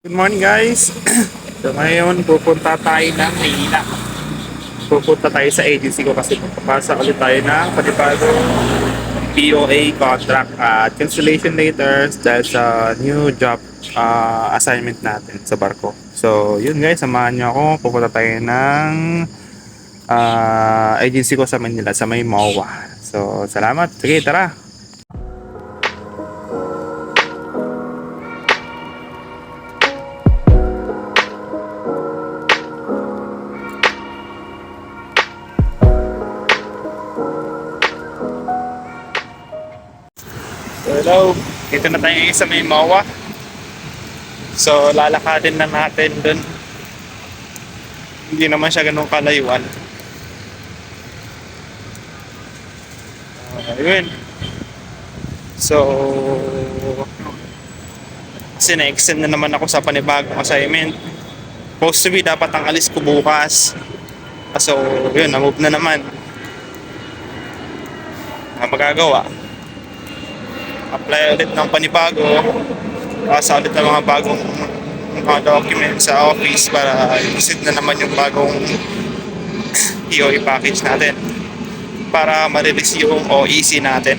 Good morning guys! So ngayon pupunta tayo ng Maynila. Pupunta tayo sa agency ko kasi papasa ulit tayo ng panibagong POA contract at cancellation letters dahil sa new job assignment natin sa barko. So yun guys, samahan nyo ako. Pupunta tayo ng agency ko sa Manila, sa may MOA. So salamat. Sige, tara! Hello, dito na tayo sa may MOA. So lalakadin na natin dun. Hindi naman siya ganun kalayuan. Ayun. So kasi na-extend na naman ako sa panibagong assignment. Supposed to be dapat ang alis ko bukas. So yun, na-move na naman. Magagawa, apply ulit ng panibago, sa ulit ng mga bagong mga documents sa office para i-proceed na naman yung bagong POE package natin para ma-release yung OEC natin.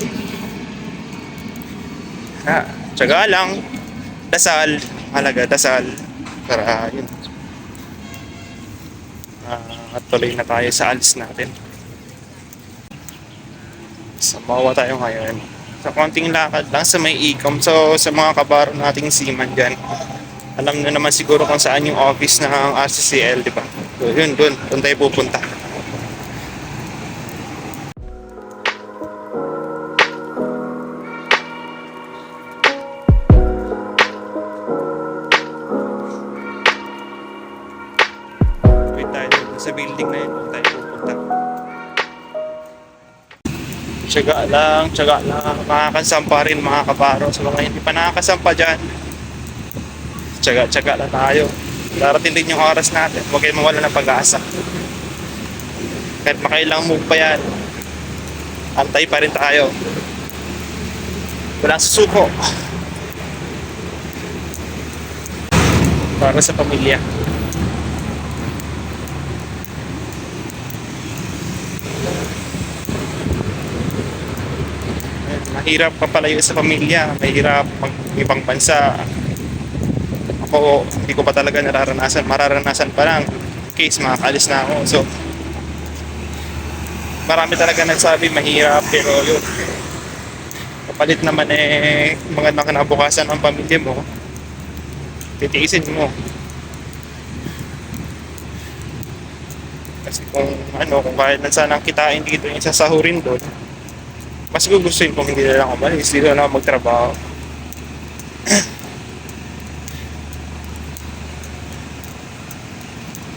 Tsaga lang, dasal, halaga dasal para yun, at tuloy na tayo sa alis natin. So mawa tayo ngayon sa konting lakad lang sa may Ecom. So sa mga kabaro nating seaman dyan, alam na naman siguro kung saan yung office ng RCCL, di ba? So yun, doon tayo pupunta. Wait tayo doon sa building na yun, doon tayo pupunta. Tiyaga lang, makakasampa rin mga kabaro. Sa mga hindi pa nakakasampa dyan, tiyaga lang tayo. Darating din yung oras natin, huwag kayo mawala ng pag-asa. Kahit makailang move pa yan, antay pa rin tayo. Walang susuko para sa pamilya. Mahirap papalayo sa pamilya, mahirap mag-ibang bansa. Ako, hindi ko pa talaga mararanasan pa lang case makakalis na ako. So marami talaga nagsabi mahirap, pero yun, kapalit naman magandang kinabukasan ng pamilya mo, titiisin mo. Kasi kung kahit na sanang kitain dito yung sasahurin doon, mas gugustuhin kung hindi na lang umalis, hindi na lang magtrabaho.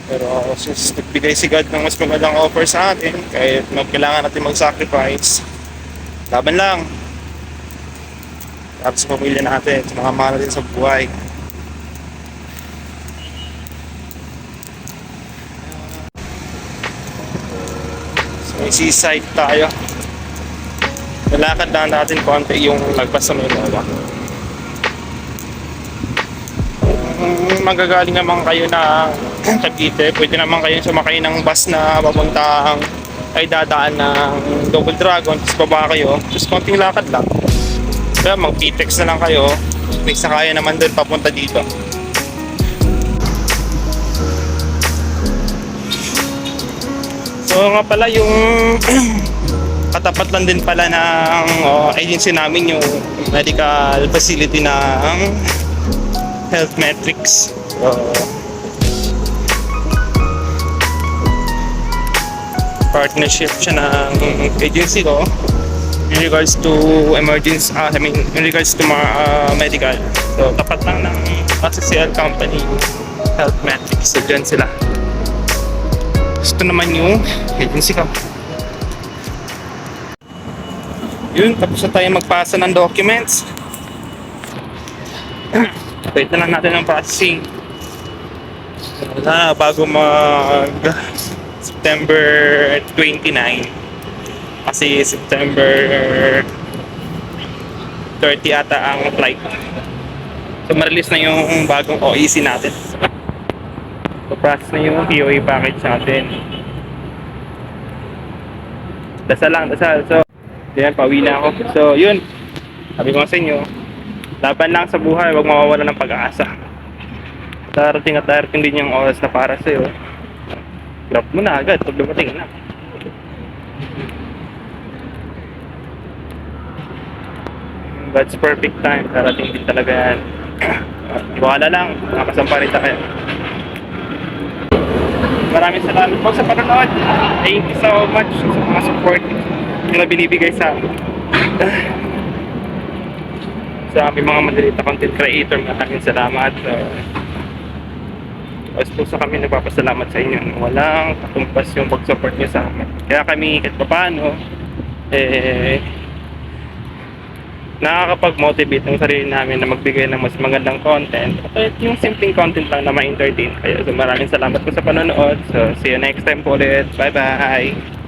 Pero since nagbigay si God ng mas magandang offer sa atin, kahit kailangan natin mag-sacrifice, laban lang para sa pamilya natin, sa mga mahal natin sa buhay. So may seaside tayo. Nalakad lang natin konti yung lagpas sa Manila. Magagaling naman kayo na Cavite, pwede naman kayo sumakay ng bus na papuntang ay dadaan ng Double Dragon, tapos baba kayo, tapos konting lakad lang. Kaya mag-PTEX na lang kayo, may sakaya naman doon papunta dito. So nga pala yung katapat lang din pala ng agency namin yung medical facility ng Health Metrics. So, partnership siya ng agency ko in regards to emergency, in regards to medical. So tapat lang ng RCCL company, Health Metrics. So dyan sila. Ito naman yung agency ko. Yun, tapos na tayo magpasa ng documents. Wait na lang natin ang processing. Bago mag September 29. Kasi September 30 ata ang flight. So So, ma-release na yung bagong OEC natin. So, process na yung POA package natin. Dasal lang, dasal. So, yan, pauwi na ako. So, yun. Sabi ko sa inyo, laban lang sa buhay, huwag mawawala ng pag-aasa. Darating at darating din yung oras na para sa'yo. Grab mo na agad pag dumating na. God's perfect time, darating din talaga yan. Iwala lang, nakasampa rin tayo. Maraming salamat po sa panonood. Thank you so much sa mga support na binibigay sa aming mga maliit na content creator. Maraming salamat. Tapos sa kami nagpapasalamat sa inyo. Walang katumpas yung pag-support nyo sa amin. Kaya kami kahit paano nakakapag-motivate ng sarili namin na magbigay ng mas magandang content. At yung simpleng content lang na ma-entertain kayo. So maraming salamat po sa panonood. So see you next time po ulit. Bye bye!